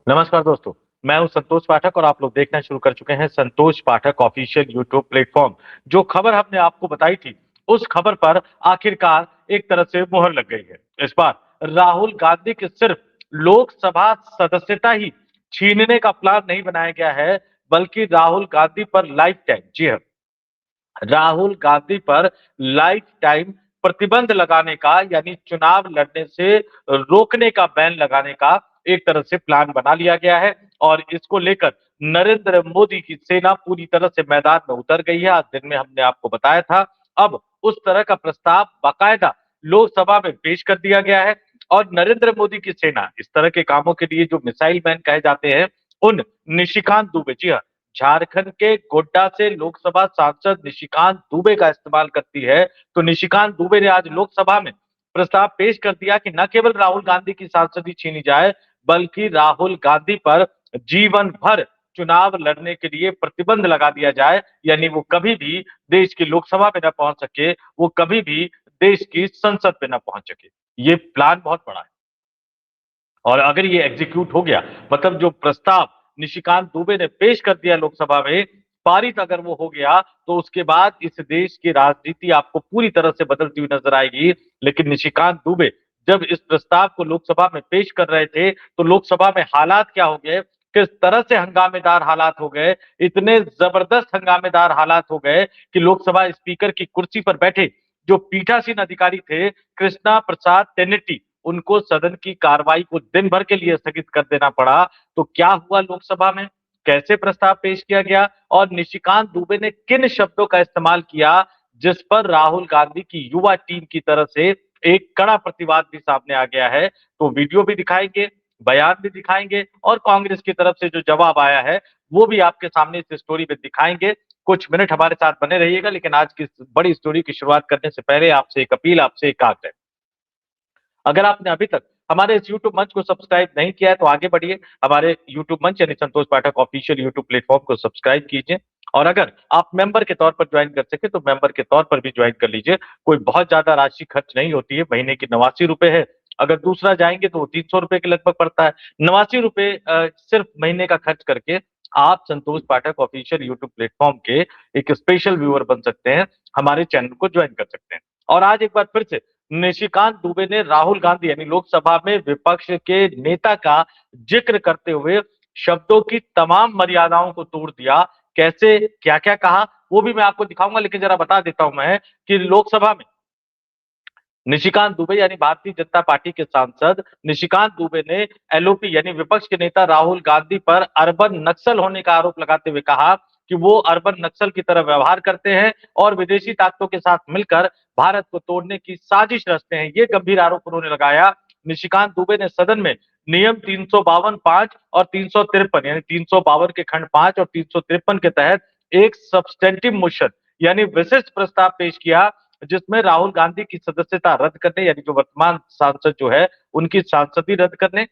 नमस्कार दोस्तों, मैं हूं संतोष पाठक और आप लोग देखना शुरू कर चुके हैं संतोष पाठक ऑफिशियल यूट्यूब प्लेटफॉर्म। जो खबर हमने आपको बताई थी, उस खबर पर आखिरकार एक तरह से मुहर लग गई है। इस बार राहुल गांधी की सिर्फ लोकसभा सदस्यता ही छीनने का प्लान नहीं बनाया गया है, बल्कि राहुल गांधी पर लाइफ टाइम, जी हाँ, राहुल गांधी पर लाइफ टाइम प्रतिबंध लगाने का, यानी चुनाव लड़ने से रोकने का बैन लगाने का एक तरह से प्लान बना लिया गया है। और इसको लेकर नरेंद्र मोदी की सेना पूरी तरह से मैदान में उतर गई है। आज दिन में हमने आपको बताया था। अब उस तरह का प्रस्ताव बाकायदा लोकसभा में पेश कर दिया गया है। और नरेंद्र मोदी की सेना इस तरह के कामों के लिए जो मिसाइल मैन कहे जाते हैं, उन निशिकांत दुबे, जी हाँ, झारखंड के गोड्डा से लोकसभा सांसद निशिकांत दुबे का इस्तेमाल करती है। तो निशिकांत दुबे ने आज लोकसभा में प्रस्ताव पेश कर दिया कि न केवल राहुल गांधी की सांसदी छीनी जाए, बल्कि राहुल गांधी पर जीवन भर चुनाव लड़ने के लिए प्रतिबंध लगा दिया जाए। यानी वो कभी भी देश की लोकसभा में न पहुंच सके, वो कभी भी देश की संसद में न पहुंच सके। ये प्लान बहुत बड़ा है। और अगर ये एग्जीक्यूट हो गया, मतलब जो प्रस्ताव निशिकांत दुबे ने पेश कर दिया लोकसभा में, पारित अगर वो हो गया, तो उसके बाद इस देश की राजनीति आपको पूरी तरह से बदलती हुई नजर आएगी। लेकिन निशिकांत दुबे जब इस प्रस्ताव को लोकसभा में पेश कर रहे थे, तो लोकसभा में हालात क्या हो गए, किस तरह से हंगामेदार हालात हो गए, इतने जबरदस्त हंगामेदार हालात हो गए कि लोकसभा स्पीकर की कुर्सी पर बैठे जो पीठासीन अधिकारी थे, कृष्णा प्रसाद टेनेटी, उनको सदन की कार्रवाई को दिन भर के लिए स्थगित कर देना पड़ा। तो क्या हुआ लोकसभा में, कैसे प्रस्ताव पेश किया गया और निशिकांत दुबे ने किन शब्दों का इस्तेमाल किया, जिस पर राहुल गांधी की युवा टीम की तरफ से एक कड़ा प्रतिवाद भी सामने आ गया है। तो वीडियो भी दिखाएंगे, बयान भी दिखाएंगे और कांग्रेस की तरफ से जो जवाब आया है, वो भी आपके सामने इस स्टोरी में दिखाएंगे। कुछ मिनट हमारे साथ बने रहिएगा। लेकिन आज की बड़ी स्टोरी की शुरुआत करने से पहले आपसे एक अपील, आपसे एक आग्रह। अगर आपने अभी तक हमारे इस यूट्यूब मंच को सब्सक्राइब नहीं किया है, तो आगे बढ़िए, हमारे यूट्यूब मंच यानी संतोष पाठक ऑफिशियल यूट्यूब प्लेटफॉर्म को सब्सक्राइब कीजिए। और अगर आप मेंबर के तौर पर ज्वाइन कर सके, तो मेंबर के तौर पर भी ज्वाइन कर लीजिए। कोई बहुत ज्यादा राशि खर्च नहीं होती है, महीने की 89 रुपए है। अगर दूसरा जाएंगे तो वो 300 रुपए के लगभग पड़ता है। 89 रुपए सिर्फ महीने का खर्च करके आप संतोष पाठक ऑफिशियल यूट्यूब प्लेटफॉर्म के एक स्पेशल व्यूअर बन सकते हैं, हमारे चैनल को ज्वाइन कर सकते हैं। और आज एक बार फिर से निशिकांत दुबे ने राहुल गांधी यानी लोकसभा में विपक्ष के नेता का जिक्र करते हुए शब्दों की तमाम मर्यादाओं को तोड़ दिया। कैसे, क्या क्या कहा, वो भी मैं आपको दिखाऊंगा। लेकिन जरा बता देता हूं मैं कि लोकसभा में निशिकांत दुबे यानी भारतीय जनता पार्टी के सांसद निशिकांत दुबे ने एलओपी यानी विपक्ष के नेता राहुल गांधी पर अर्बन नक्सल होने का आरोप लगाते हुए कहा कि वो अर्बन नक्सल की तरह व्यवहार करते हैं और विदेशी ताकतों के साथ मिलकर भारत को तोड़ने की साजिश रचते हैं। ये गंभीर आरोप उन्होंने लगाया। निशिकांत दुबे ने सदन में नियम 352(5) और 353 यानी 352 के खंड 5 और 353 के तहत एक सब्सटेंटिव मोशन यानी विशिष्ट प्रस्ताव पेश किया, जिसमें राहुल गांधी की सदस्यता रद्द करने, यानी जो वर्तमान सांसद जो है उनकी सांसदी रद्द करने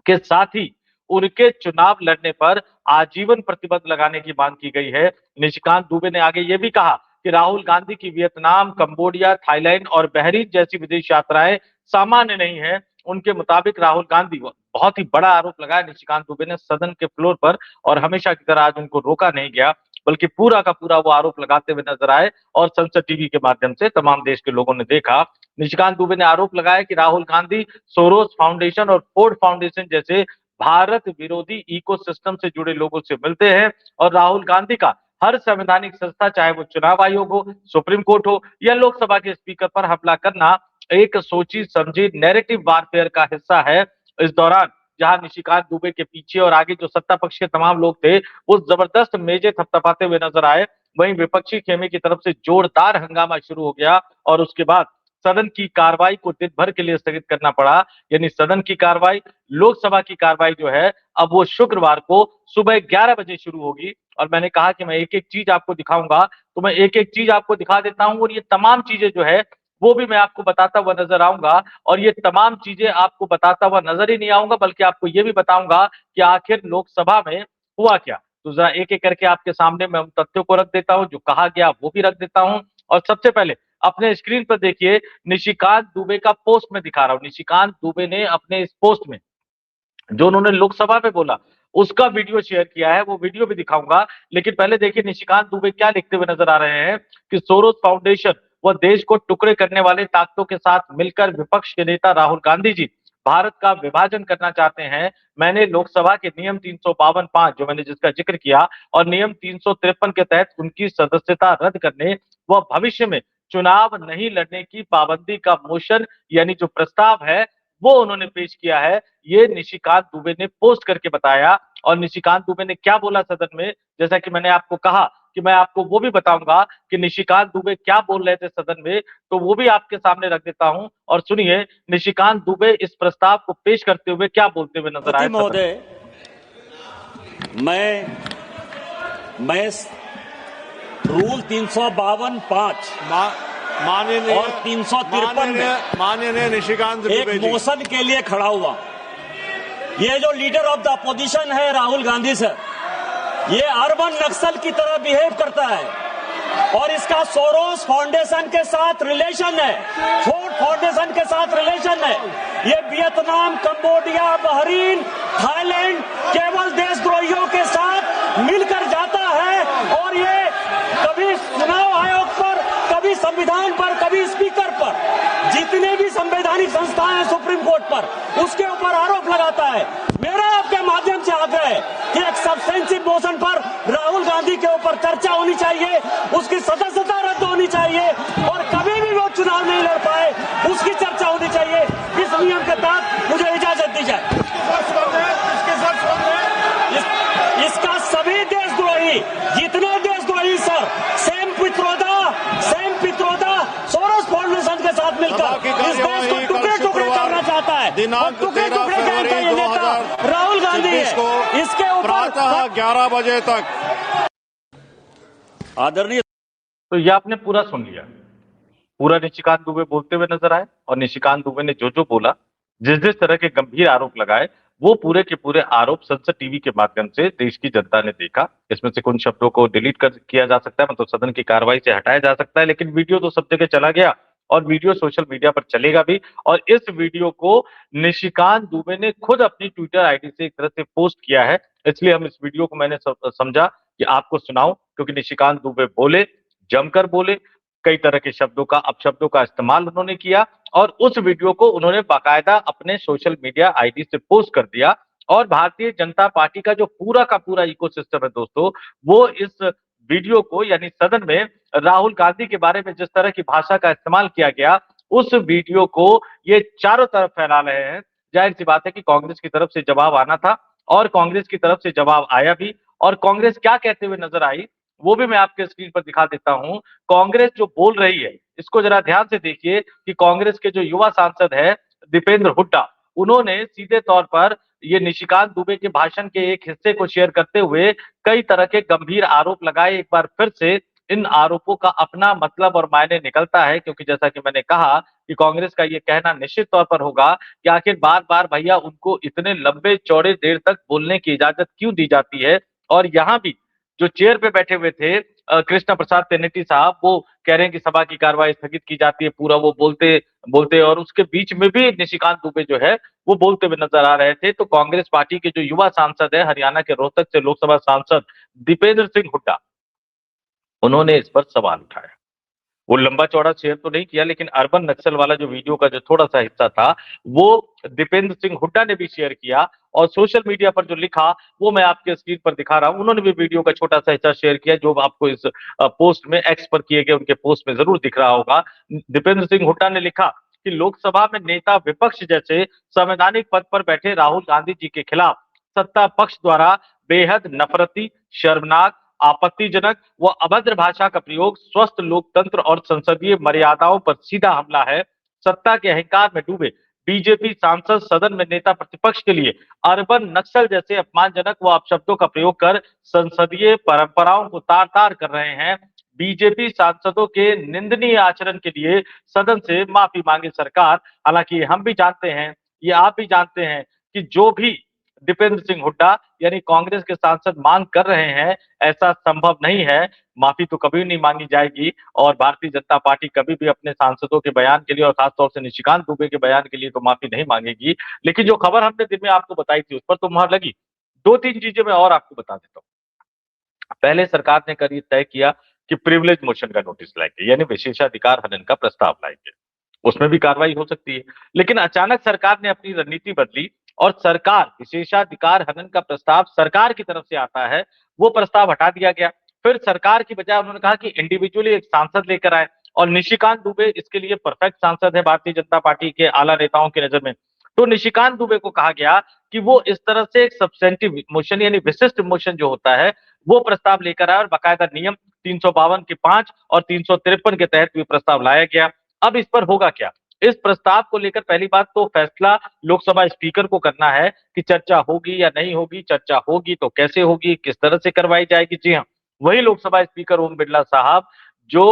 के साथ ही उनके चुनाव लड़ने पर आजीवन प्रतिबंध लगाने की मांग की गई है। निशिकांत दुबे ने आगे ये भी कहा कि राहुल गांधी की वियतनाम, कंबोडिया, थाईलैंड और बहरीन जैसी विदेश यात्राएं सामान्य नहीं है। उनके मुताबिक राहुल गांधी, बहुत ही बड़ा आरोप लगाया निशिकांत दुबे ने सदन के फ्लोर पर, और हमेशा की तरह आज उनको रोका नहीं गया, बल्कि पूरा का पूरा वो आरोप लगाते हुए नजर आए और संसद टीवी के माध्यम से तमाम देश के लोगों ने देखा। निशिकांत दुबे ने आरोप लगाया कि राहुल गांधी सोरोस फाउंडेशन और फोर्ड फाउंडेशन जैसे भारत विरोधी इकोसिस्टम से जुड़े लोगों से मिलते हैं। और राहुल गांधी का हर संवैधानिक संस्था, चाहे वो चुनाव आयोग हो, सुप्रीम कोर्ट हो या लोकसभा के स्पीकर पर हमला करना, एक सोची समझी नैरेटिव वारफेयर का हिस्सा है। इस दौरान जहां निशिकांत दुबे के पीछे और आगे जो सत्ता पक्ष के तमाम लोग थे, वो जबरदस्त मेजे थपथपाते हुए नजर आए, वहीं विपक्षी खेमे की तरफ से जोरदार हंगामा शुरू हो गया। और उसके बाद सदन की कार्रवाई को दिन भर के लिए स्थगित करना पड़ा। यानी सदन की कार्रवाई, लोकसभा की कार्रवाई जो है, अब वो शुक्रवार को सुबह 11 बजे शुरू होगी। और मैंने कहा कि मैं एक एक चीज आपको दिखाऊंगा, तो मैं एक एक चीज आपको दिखा देता हूं। और ये तमाम चीजें जो है वो भी मैं आपको बताता हुआ नजर आऊंगा। और ये तमाम चीजें आपको बताता हुआ नजर ही नहीं आऊंगा, बल्कि आपको ये भी बताऊंगा कि आखिर लोकसभा में हुआ क्या। तो जरा एक एक करके आपके सामने मैं उन तथ्यों को रख देता हूं, जो कहा गया वो भी रख देता हूं। और सबसे पहले अपने स्क्रीन पर देखिए, निशिकांत दुबे का पोस्ट में दिखा रहा हूं। निशिकांत दुबे ने अपने इस पोस्ट में जो उन्होंने लोकसभा में बोला, उसका वीडियो शेयर किया है, वो वीडियो भी दिखाऊंगा। लेकिन पहले देखिए निशिकांत दुबे क्या लिखते हुए नजर आ रहे हैं कि सोरोस फाउंडेशन व देश को टुकड़े करने वाले ताकतों के साथ मिलकर विपक्ष के नेता राहुल गांधी जी भारत का विभाजन करना चाहते हैं। मैंने लोकसभा के नियम 352(5) जो मैंने जिसका जिक्र किया और नियम 353 के तहत उनकी सदस्यता रद्द करने व भविष्य में चुनाव नहीं लड़ने की पाबंदी का मोशन यानी जो प्रस्ताव है वो उन्होंने पेश किया है। ये निशिकांत दुबे ने पोस्ट करके बताया। और निशिकांत दुबे ने क्या बोला सदन में, जैसा कि मैंने आपको कहा कि मैं आपको वो भी बताऊंगा कि निशिकांत दुबे क्या बोल रहे थे सदन में, तो वो भी आपके सामने रख देता हूं और सुनिए निशिकांत दुबे इस प्रस्ताव को पेश करते हुए क्या बोलते हुए नजर आए सदन में। महोदय, मैं रूल 352(5) माननीय और 353 में माननीय निशिकांत एक दुबे जी, मोशन के लिए खड़ा हुआ। ये जो लीडर ऑफ द अपोजिशन है राहुल गांधी सर, ये अर्बन नक्सल की तरह बिहेव करता है और इसका सोरोस फाउंडेशन के साथ रिलेशन है, फोर्ड फाउंडेशन के साथ रिलेशन है। ये वियतनाम, कंबोडिया, बहरीन, थाईलैंड केवल देशद्रोहियों के साथ मिलकर जाता है और ये कभी चुनाव आयोग पर, कभी संविधान पर, कभी स्पीकर पर, जितने भी संवैधानिक संस्थाएं हैं सुप्रीम कोर्ट पर, उसके ऊपर आरोप लगाता है। मेरा आपके माध्यम से आग्रह है कि एक सब्सटेंसिव मोशन पर राहुल गांधी के ऊपर चर्चा होनी चाहिए, उसकी सदस्यता रद्द होनी चाहिए और कभी भी वो चुनाव नहीं लड़ पाए उसकी चर्चा होनी चाहिए। इस नियम के तहत मुझे इजाजत दी जाए। इसका सभी देशद्रोही, जितने देशद्रोही sir, same Pitroda Soros foundation के साथ मिलकर इस देश को टुकड़े टुकड़े करना चाहता है। दिनांक टुकड़े 13 टुकड़े करने का ये फरवरी नेता राहुल गांधी है। इसके ऊपर प्रातः 11 बजे तक आदरणीय। तो ये आपने पूरा सुन लिया, पूरा निशिकांत दुबे बोलते हुए नजर आए और निशिकांत दुबे ने जो जो बोला, जिस जिस तरह के गंभीर आरोप लगाए, वो पूरे के पूरे आरोप संसद टीवी के माध्यम से देश की जनता ने देखा। इसमें से कुछ शब्दों को डिलीट कर किया जा सकता है, मतलब सदन की कार्रवाई से हटाया जा सकता है, लेकिन वीडियो तो सब जगह चला गया और वीडियो सोशल मीडिया पर चलेगा भी। और इस वीडियो को निशिकांत दुबे ने खुद अपनी ट्विटर आईडी से एक तरह से पोस्ट किया है, इसलिए हम इस वीडियो को मैंने समझा कि आपको सुनाऊं, क्योंकि निशिकांत दुबे बोले, जमकर बोले, कई तरह के शब्दों का अपशब्दों का इस्तेमाल उन्होंने किया और उस वीडियो को उन्होंने बाकायदा अपने सोशल मीडिया आईडी से पोस्ट कर दिया। और भारतीय जनता पार्टी का जो पूरा का पूरा इकोसिस्टम है दोस्तों, वो इस वीडियो को यानी सदन में राहुल गांधी के बारे में जिस तरह की भाषा का इस्तेमाल किया गया, उस वीडियो को ये चारों तरफ फैला रहे हैं। जाहिर सी बात है कि कांग्रेस की तरफ से जवाब आना था और कांग्रेस की तरफ से जवाब आया भी। और कांग्रेस क्या कहते हुए नजर आई वो भी मैं आपके स्क्रीन पर दिखा देता हूं। कांग्रेस जो बोल रही है, इसको जरा ध्यान से देखिए कि कांग्रेस के जो युवा सांसद है दीपेंद्र हुड्डा, उन्होंने सीधे तौर पर ये निशिकांत दुबे के भाषण के एक हिस्से को शेयर करते हुए कई तरह के गंभीर आरोप लगाए। एक बार फिर से इन आरोपों का अपना मतलब और मायने निकलता है, क्योंकि जैसा कि मैंने कहा कि कांग्रेस का ये कहना निश्चित तौर पर होगा कि आखिर बार बार भैया उनको इतने लंबे चौड़े देर तक बोलने की इजाजत क्यों दी जाती है। और यहाँ भी जो चेयर पे बैठे हुए थे कृष्णा प्रसाद तेनेटी साहब, वो कह रहे हैं कि सभा की कार्रवाई स्थगित की जाती है, पूरा वो बोलते बोलते और उसके बीच में भी निशिकांत दुबे जो है वो बोलते हुए नजर आ रहे थे। तो कांग्रेस पार्टी के जो युवा सांसद है, हरियाणा के रोहतक से लोकसभा सांसद दीपेंद्र सिंह हुड्डा, उन्होंने इस पर सवाल उठाया। वो लंबा चौड़ा शेयर तो नहीं किया, लेकिन अर्बन नक्सल वाला जो वीडियो का जो थोड़ा सा हिस्सा था वो दीपेंद्र सिंह हुड्डा ने भी शेयर किया और सोशल मीडिया पर जो लिखा वो मैं आपके स्क्रीन पर दिखा रहा हूं। उन्होंने भी वीडियो का छोटा सा हिस्सा शेयर किया जो आपको इस पोस्ट में एक्स पर किए गए उनके पोस्ट में जरूर दिख रहा होगा। दीपेंद्र सिंह हुड्डा ने लिखा कि लोकसभा में नेता विपक्ष जैसे संवैधानिक पद पर बैठे राहुल गांधी जी के खिलाफ सत्ता पक्ष द्वारा बेहद नफरती, शर्मनाक, आपत्तिजनक व अभद्र भाषा का प्रयोग स्वस्थ लोकतंत्र और संसदीय मर्यादाओं पर सीधा हमला है। सत्ता के अहंकार में डूबे बीजेपी सांसद सदन में नेता प्रतिपक्ष के लिए अर्बन नक्सल जैसे अपमानजनक व अपशब्दों का प्रयोग कर संसदीय परंपराओं को तार तार कर रहे हैं। बीजेपी सांसदों के निंदनीय आचरण के लिए सदन से माफी मांगे सरकार। हालांकि हम भी जानते हैं, ये आप भी जानते हैं कि जो भी दीपेंद्र सिंह हुड्डा यानी कांग्रेस के सांसद मांग कर रहे हैं, ऐसा संभव नहीं है। माफी तो कभी नहीं मांगी जाएगी और भारतीय जनता पार्टी कभी भी अपने सांसदों के बयान के लिए और खासतौर से निशिकांत दुबे के बयान के लिए तो माफी नहीं मांगेगी। लेकिन जो खबर हमने दिन में आपको बताई थी उस पर तो मुहर लगी। दो तीन चीजें मैं और आपको बता देता हूँ। पहले सरकार ने कर तय किया कि प्रिविलेज मोशन का नोटिस लाएंगे, यानी विशेषाधिकार हनन का प्रस्ताव लाएंगे, उसमें भी कार्रवाई हो सकती है। लेकिन अचानक सरकार ने अपनी रणनीति बदली और सरकार विशेषाधिकार हनन का प्रस्ताव सरकार की तरफ से आता है, वो प्रस्ताव हटा दिया गया। फिर सरकार की बजाय उन्होंने कहा कि इंडिविजुअली एक सांसद लेकर आए और निशिकांत दुबे इसके लिए परफेक्ट सांसद है भारतीय जनता पार्टी के आला नेताओं की नजर में। तो निशिकांत दुबे को कहा गया कि वो इस तरह से एक सब्सटेंटिव मोशन यानी विशिष्ट मोशन जो होता है वो प्रस्ताव लेकर आए और बाकायदा नियम 352 के 5 और 353 के तहत भी प्रस्ताव लाया गया। अब इस पर होगा क्या? इस प्रस्ताव को लेकर पहली बात तो फैसला लोकसभा स्पीकर को करना है कि चर्चा होगी या नहीं होगी, चर्चा होगी तो कैसे होगी, किस तरह से करवाई जाएगी। जी हाँ, वही लोकसभा स्पीकर ओम बिरला साहब जो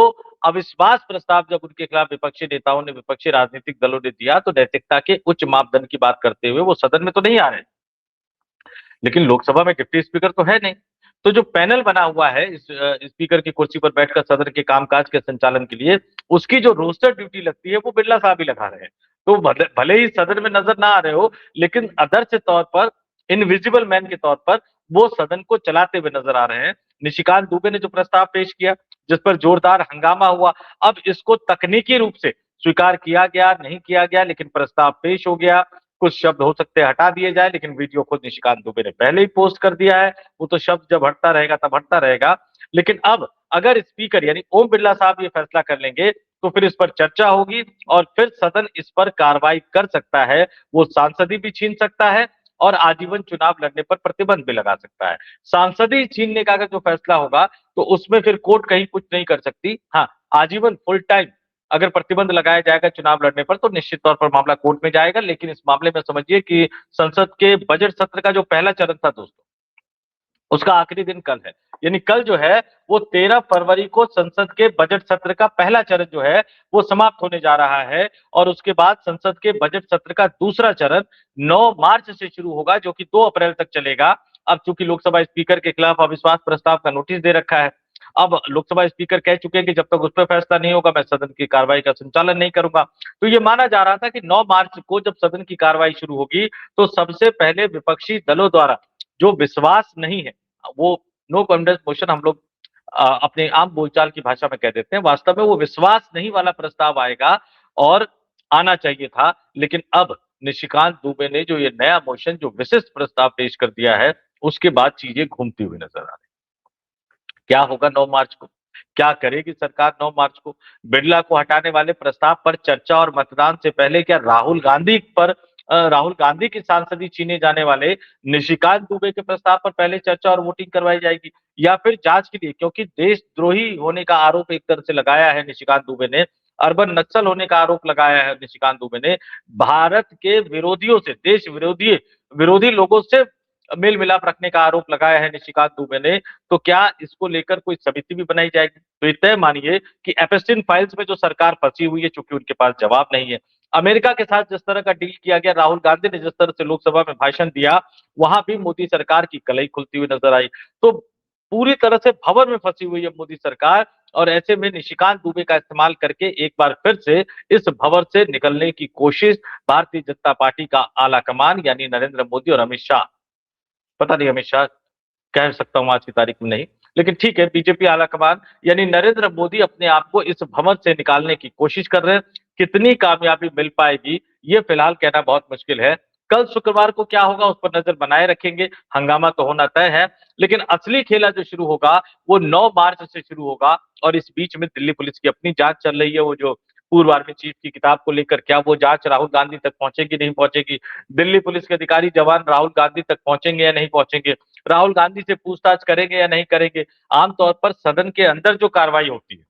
अविश्वास प्रस्ताव जब उनके खिलाफ विपक्षी नेताओं ने, विपक्षी राजनीतिक दलों ने दिया तो नैतिकता के उच्च मापदंड की बात करते हुए वो सदन में तो नहीं आ रहे, लेकिन लोकसभा में डिप्टी स्पीकर तो है नहीं। तो जो पैनल बना हुआ है इस स्पीकर की कुर्सी पर बैठकर सदन के कामकाज के संचालन के लिए, उसकी जो रोस्टर ड्यूटी लगती है वो बिरला साहब ही लगा रहे हैं। तो भले भले ही सदन में नजर ना आ रहे हो, लेकिन अदर्श तौर पर, इनविजिबल मैन के तौर पर वो सदन को चलाते हुए नजर आ रहे हैं। निशिकांत दुबे ने जो प्रस्ताव पेश किया जिस पर जोरदार हंगामा हुआ, अब इसको तकनीकी रूप से स्वीकार किया गया नहीं किया गया, लेकिन प्रस्ताव पेश हो गया। कुछ शब्द हो सकते हैं हटा दिए जाए, लेकिन वीडियो खुद निशिकांत दुबे ने पहले ही पोस्ट कर दिया है। वो तो शब्द जब हटता रहेगा तब हटता रहेगा। लेकिन अब अगर स्पीकर यानी ओम बिरला साहब ये फैसला कर लेंगे तो फिर इस पर चर्चा होगी और फिर सदन इस पर कार्रवाई कर सकता है। वो सांसदी भी छीन सकता है और आजीवन चुनाव लड़ने पर प्रतिबंध भी लगा सकता है। सांसदी छीनने का अगर जो फैसला होगा तो उसमें फिर कोर्ट कहीं कुछ नहीं कर सकती। हाँ, आजीवन फुल टाइम अगर प्रतिबंध लगाया जाएगा चुनाव लड़ने पर तो निश्चित तौर पर मामला कोर्ट में जाएगा। लेकिन इस मामले में समझिए कि संसद के बजट सत्र का जो पहला चरण था दोस्तों, उसका आखिरी दिन कल है। यानी कल जो है वो 13 फरवरी को संसद के बजट सत्र का पहला चरण जो है वो समाप्त होने जा रहा है और उसके बाद संसद के बजट सत्र का दूसरा चरण 9 मार्च से शुरू होगा, जो कि 2 अप्रैल तक चलेगा। अब चूंकि लोकसभा स्पीकर के खिलाफ अविश्वास प्रस्ताव का नोटिस दे रखा है, अब लोकसभा स्पीकर कह चुके हैं कि जब तक उस पर फैसला नहीं होगा मैं सदन की कार्रवाई का संचालन नहीं करूंगा। तो ये माना जा रहा था कि 9 मार्च को जब सदन की कार्रवाई शुरू होगी तो सबसे पहले विपक्षी दलों द्वारा जो विश्वास नहीं है, वो नो कॉन्फिडेंस मोशन हम लोग अपने आम बोलचाल की भाषा में कह देते हैं, वास्तव में वो विश्वास नहीं वाला प्रस्ताव आएगा और आना चाहिए था। लेकिन अब निशिकांत दुबे ने जो ये नया मोशन, जो विशिष्ट प्रस्ताव पेश कर दिया है, उसके बाद चीजें घूमती हुई नजर आ रही। क्या होगा 9 मार्च को? क्या करेगी सरकार 9 मार्च को? बिरला को हटाने वाले प्रस्ताव पर चर्चा और मतदान से पहले क्या राहुल गांधी की सांसदी छीने जाने वाले निशिकांत दुबे के प्रस्ताव पर पहले चर्चा और वोटिंग करवाई जाएगी, या फिर जांच के लिए, क्योंकि देशद्रोही होने का आरोप एक तरह से लगाया है निशिकांत दुबे ने, अर्बन नक्सल होने का आरोप लगाया है निशिकांत दुबे ने, भारत के विरोधियों से, देश विरोधी लोगों से मेल मिलाप रखने का आरोप लगाया है निशिकांत दुबे ने। तो क्या इसको लेकर कोई समिति भी बनाई जाएगी? तो ये तय मानिए कि एपेस्टिन फाइल्स में जो सरकार फंसी हुई है, चूंकि उनके पास जवाब नहीं है। अमेरिका के साथ जिस तरह का डील किया गया, राहुल गांधी ने जिस तरह से लोकसभा में भाषण दिया, वहां भी मोदी सरकार की कलई खुलती हुई नजर आई। तो पूरी तरह से भंवर में फंसी हुई है मोदी सरकार और ऐसे में निशिकांत दुबे का इस्तेमाल करके एक बार फिर से इस भंवर से निकलने की कोशिश भारतीय जनता पार्टी का आला कमान यानी नरेंद्र मोदी और अमित शाह, पता नहीं अमित शाह कह सकता हूं आज की तारीख में नहीं, लेकिन ठीक है, बीजेपी आला कमान यानी नरेंद्र मोदी अपने आप को इस भंवर से निकालने की कोशिश कर रहे हैं। कितनी कामयाबी मिल पाएगी ये फिलहाल कहना बहुत मुश्किल है। कल शुक्रवार को क्या होगा उस पर नजर बनाए रखेंगे। हंगामा तो होना तय है, लेकिन असली खेला जो शुरू होगा वो 9 मार्च से शुरू होगा। और इस बीच में दिल्ली पुलिस की अपनी जांच चल रही है। वो जो पूर्व आर्मी चीफ की किताब को लेकर, क्या वो जांच राहुल गांधी तक पहुंचेगी नहीं पहुंचेगी? दिल्ली पुलिस के अधिकारी जवान राहुल गांधी तक पहुंचेंगे या नहीं पहुंचेंगे? राहुल गांधी से पूछताछ करेंगे या नहीं करेंगे? आमतौर पर सदन के अंदर जो कार्रवाई होती है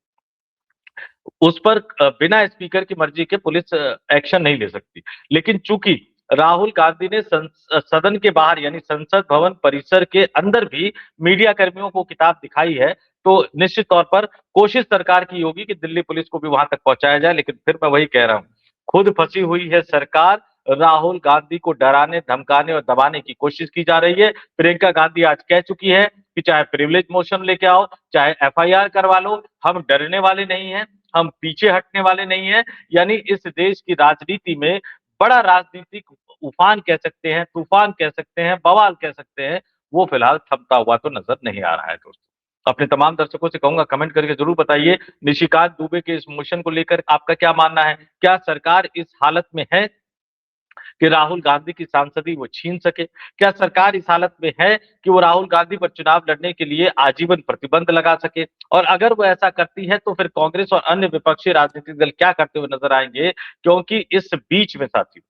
उस पर बिना स्पीकर की मर्जी के पुलिस एक्शन नहीं ले सकती। लेकिन चूंकि राहुल गांधी ने सदन के बाहर यानी संसद भवन परिसर के अंदर भी मीडिया कर्मियों को किताब दिखाई है, तो निश्चित तौर पर कोशिश सरकार की होगी कि दिल्ली पुलिस को भी वहां तक पहुंचाया जाए। लेकिन फिर मैं वही कह रहा हूं, खुद फंसी हुई है सरकार, राहुल गांधी को डराने, धमकाने और दबाने की कोशिश की जा रही है। प्रियंका गांधी आज कह चुकी है कि चाहे प्रिविलेज मोशन लेके आओ, चाहे एफआईआर करवा लो, हम डरने वाले नहीं हैं, हम पीछे हटने वाले नहीं हैं। यानी इस देश की राजनीति में बड़ा राजनीतिक उफान कह सकते हैं, तूफान कह सकते हैं, बवाल कह सकते हैं, वो फिलहाल थमता हुआ तो नजर नहीं आ रहा है दोस्तों। अपने तमाम दर्शकों से कहूंगा कमेंट करके जरूर बताइए निशिकांत दुबे के इस मोशन को लेकर आपका क्या मानना है? क्या सरकार इस हालत में है कि राहुल गांधी की सांसदी वो छीन सके? क्या सरकार इस हालत में है कि वो राहुल गांधी पर चुनाव लड़ने के लिए आजीवन प्रतिबंध लगा सके? और अगर वो ऐसा करती है तो फिर कांग्रेस और अन्य विपक्षी राजनीतिक दल क्या करते हुए नजर आएंगे? क्योंकि इस बीच में साथियों,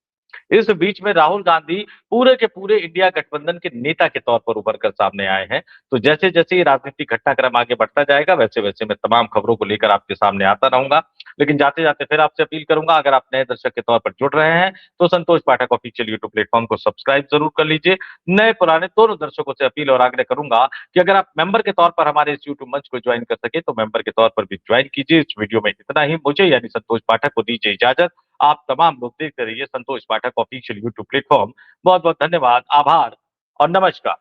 इस बीच में राहुल गांधी पूरे के पूरे इंडिया गठबंधन के नेता के तौर पर उभर कर सामने आए हैं। तो जैसे जैसे ये राजनीतिक घटनाक्रम आगे बढ़ता जाएगा वैसे वैसे मैं तमाम खबरों को लेकर आपके सामने आता रहूंगा। लेकिन जाते जाते फिर आपसे अपील करूंगा, अगर आप नए दर्शक के तौर पर जुड़ रहे हैं तो संतोष पाठक ऑफिशियल यूट्यूब प्लेटफॉर्म को सब्सक्राइब जरूर कर लीजिए। नए पुराने दोनों दर्शकों से अपील और आग्रह करूंगा कि अगर आप मेंबर के तौर पर हमारे इस यूट्यूब मंच को ज्वाइन कर सके तो मेंबर के तौर पर भी ज्वाइन कीजिए। इस वीडियो में इतना ही। मुझे यानी संतोष पाठक को दीजिए इजाजत। आप तमाम लोग देखते रहिए संतोष पाठक ऑफिशियल यूट्यूब प्लेटफॉर्म। बहुत बहुत धन्यवाद, आभार और नमस्कार।